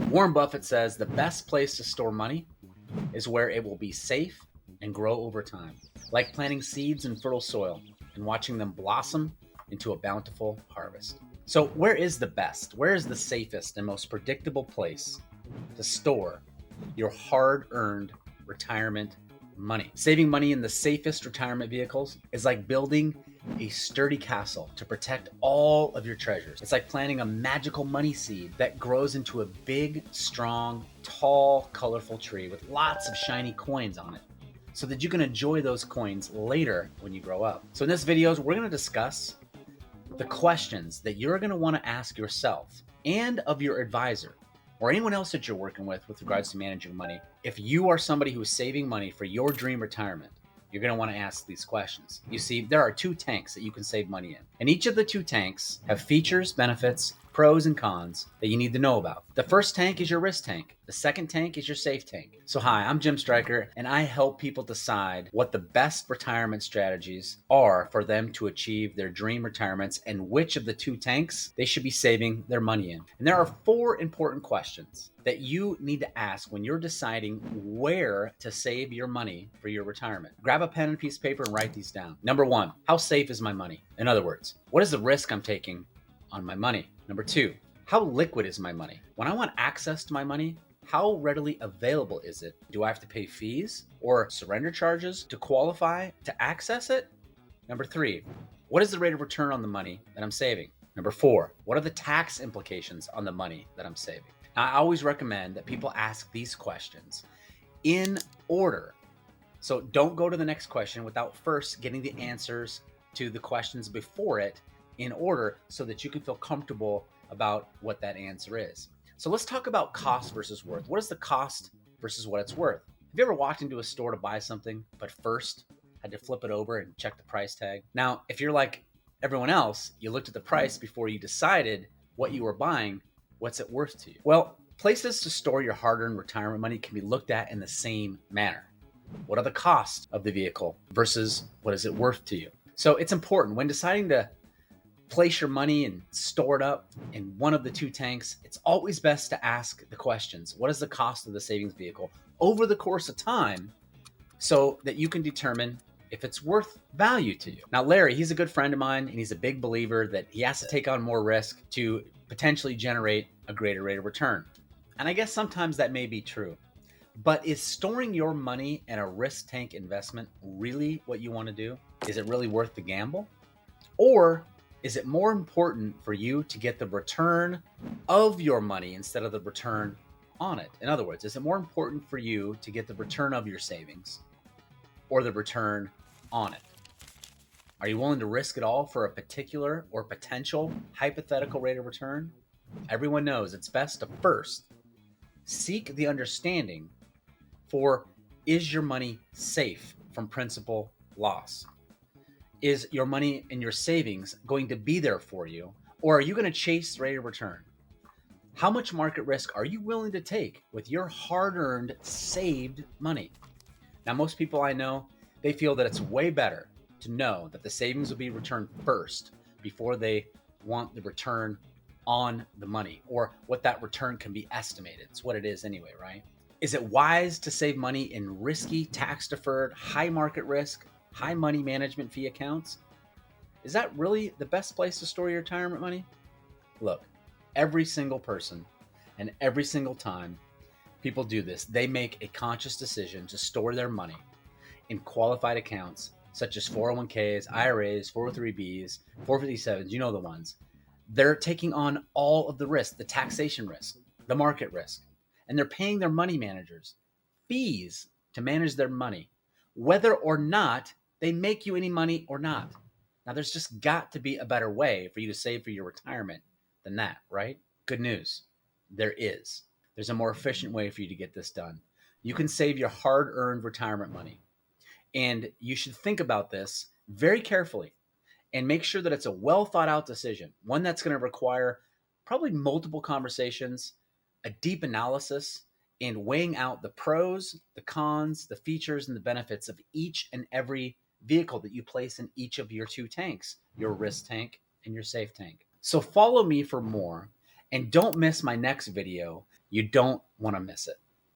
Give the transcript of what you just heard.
Warren Buffett says the best place to store money is where it will be safe and grow over time, like planting seeds in fertile soil and watching them blossom into a bountiful harvest. So, where is the best? Where is the safest and most predictable place to store your hard earned retirement money? Saving money in the safest retirement vehicles is like building a sturdy castle to protect all of your treasures. It's like planting a magical money seed that grows into a big, strong, tall, colorful tree with lots of shiny coins on it, so that you can enjoy those coins later when you grow up. So in this video, we're going to discuss the questions that you're going to want to ask yourself and of your advisor or anyone else that you're working with regards to managing money. If you are somebody who is saving money for your dream retirement, you're going to want to ask these questions. You see, there are two tanks that you can save money in, and each of the two tanks have features, benefits, pros, and cons that you need to know about. The first tank is your risk tank. The second tank is your safe tank. So hi, I'm Jim Stryker, and I help people decide what the best retirement strategies are for them to achieve their dream retirements and which of the two tanks they should be saving their money in. And there are 4 important questions that you need to ask when you're deciding where to save your money for your retirement. Grab a pen and a piece of paper and write these down. Number 1, how safe is my money? In other words, what is the risk I'm taking on my money? Number 2, how liquid is my money? When I want access to my money, how readily available is it? Do I have to pay fees or surrender charges to qualify to access it? Number 3, what is the rate of return on the money that I'm saving? Number 4, what are the tax implications on the money that I'm saving? Now, I always recommend that people ask these questions in order. So don't go to the next question without first getting the answers to the questions before it in order, so that you can feel comfortable about what that answer is. So let's talk about cost versus worth. What is the cost versus what it's worth? Have you ever walked into a store to buy something, but first had to flip it over and check the price tag? Now, if you're like everyone else, you looked at the price before you decided what you were buying, what's it worth to you? Well, places to store your hard-earned retirement money can be looked at in the same manner. What are the costs of the vehicle versus what is it worth to you? So it's important when deciding to place your money and store it up in one of the two tanks, it's always best to ask the questions. What is the cost of the savings vehicle over the course of time, so that you can determine if it's worth value to you? Now, Larry, he's a good friend of mine, and he's a big believer that he has to take on more risk to potentially generate a greater rate of return. And I guess sometimes that may be true. But is storing your money in a risk tank investment really what you want to do? Is it really worth the gamble? Or is it more important for you to get the return of your money instead of the return on it? In other words, is it more important for you to get the return of your savings or the return on it? Are you willing to risk it all for a particular or potential hypothetical rate of return? Everyone knows it's best to first seek the understanding for, is your money safe from principal loss? Is your money and your savings going to be there for you, or are you going to chase the rate of return? How much market risk are you willing to take with your hard-earned, saved money? Now, most people I know, they feel that it's way better to know that the savings will be returned first before they want the return on the money, or what that return can be estimated. It's what it is anyway, right? Is it wise to save money in risky, tax-deferred, high market risk, high money management fee accounts? Is that really the best place to store your retirement money? Look, every single person and every single time people do this, they make a conscious decision to store their money in qualified accounts such as 401ks, IRAs, 403bs, 457s, you know the ones. They're taking on all of the risk, the taxation risk, the market risk, and they're paying their money managers fees to manage their money, whether or not they make you any money or not. Now, there's just got to be a better way for you to save for your retirement than that, right? Good news. There is. There's a more efficient way for you to get this done. You can save your hard-earned retirement money. And you should think about this very carefully and make sure that it's a well thought out decision, one that's going to require probably multiple conversations, a deep analysis, and weighing out the pros, the cons, the features, and the benefits of each and every vehicle that you place in each of your two tanks, your risk tank and your safe tank. So follow me for more, and don't miss my next video You don't want to miss it.